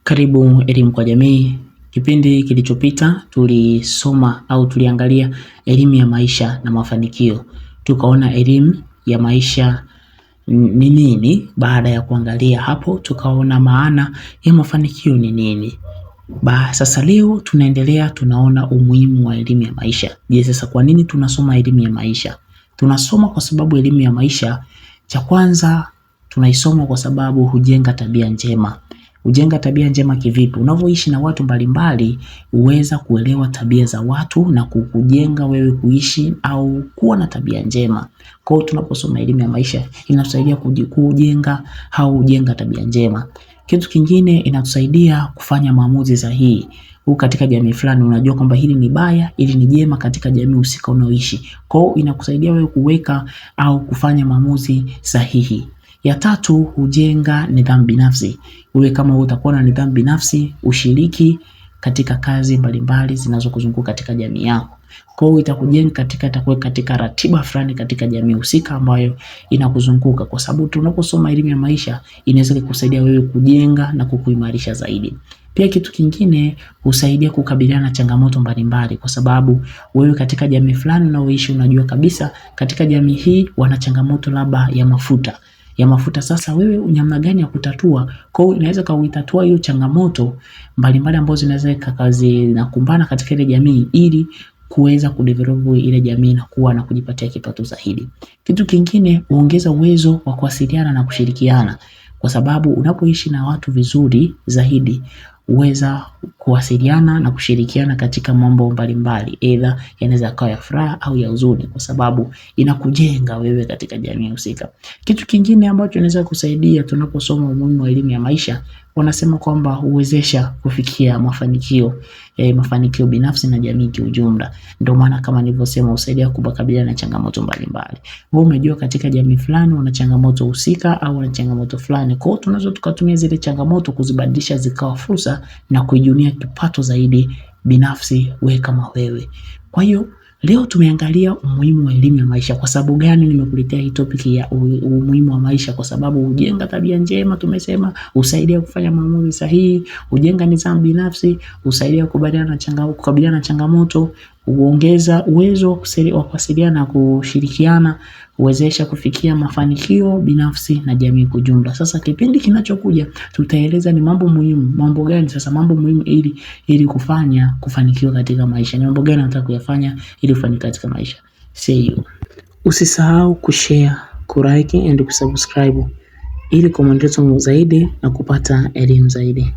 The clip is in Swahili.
Karibu Elimu kwa Jamii. Kipindi kilichopita tulisoma au tuliangalia elimu ya maisha na mafanikio. Tukaona elimu ya maisha ni nini. Baada ya kuangalia hapo, tukaona maana ya mafanikio ni nini. Sasa leo tunaendelea, tunaona umuhimu wa elimu ya maisha. Je, sasa kwa nini tunasoma elimu ya maisha? Tunasoma kwa sababu elimu ya maisha, cha kwanza tunaisoma kwa sababu hujenga tabia njema. Hujenga tabia njema kivipi? Unavyoishi na watu mbalimbali, uweza kuelewa tabia za watu na kukujenga wewe kuishi au kuwa na tabia njema. Kwa hiyo tunaposoma elimu ya maisha inatusaidia kujenga au kujenga tabia njema. Kitu kingine, inatusaidia kufanya maamuzi sahihi. Katika jamii fulani unajua kwamba hili ni baya, hili ni jema katika jamii husika unaoishi. Kwa hiyo inakusaidia wewe kuweka au kufanya maamuzi sahihi. Ya tatu, hujenga nidhamu binafsi. Wewe kama utakuwa na nidhamu binafsi, ushiriki katika kazi mbalimbali zinazokuzunguka katika jamii yako. Kwa hiyo itakujenga katika ratiba fulani katika jamii husika ambayo inakuzunguka, kwa sababu tunaposoma elimu ya maisha inaweza kukusaidia wewe kujenga na kukuimarisha zaidi. Pia kitu kingine, husaidia kukabiliana na changamoto mbalimbali, kwa sababu wewe katika jamii fulani unaoishi unajua kabisa katika jamii hii wana changamoto labda ya mafuta. Sasa wewe namna gani ya kutatua? Kwa hiyo inaweza kuitatua hiyo changamoto mbalimbali ambazo zinaweza kazi na kumbana katika ile jamii, ili kuweza kudevelop ile jamii na kuwa na kujipatia kipato zaidi. Kitu kingine, huongeza uwezo wa kuwasiliana na kushirikiana, kwa sababu unapoishi na watu vizuri zaidi uweza kuwasiliana na kushirikiana katika mambo mbalimbali, either yanaweza kuwa ya furaha au ya huzuni, kwa sababu inakujenga wewe katika jamii husika. Kitu kingine ambacho inaweza kusaidia tunaposoma umuhimu wa elimu ya maisha, wanasema kwamba huwezesha kufikia mafanikio binafsi na jamii kiujumla. Ndio maana kama nilivyosema, husaidia kukabiliana na changamoto mbalimbali. Wewe umejua katika jamii fulani wana changamoto husika au wana changamoto fulani. Kwa hiyo tunaweza tukatumia zile changamoto kuzibadilisha zikawa fursa na kuijunia kipato zaidi binafsi wewe kama wewe. Kwa hiyo leo tumeangalia umuhimu wa elimu ya maisha. Kwa sababu gani nimekuletea hii topic ya umuhimu wa maisha? Kwa sababu hujenga tabia njema, tumesema, husaidia kufanya maamuzi sahihi, hujenga nidhamu binafsi, husaidia kukabiliana na changamoto, huongeza uwezo wa kuwasiliana na kushirikiana, huwezesha kufikia mafanikio binafsi na jamii kwa jumla. Sasa kipindi kinachokuja tutaeleza ni mambo gani sasa mambo muhimu ili kufanikiwa katika maisha. Ni mambo gani unataka kuyafanya ili ufanikiwe katika maisha. See you. Usisahau kushare, kulike and kusubscribe ili kwa maendeleo zaidi na kupata elimu zaidi.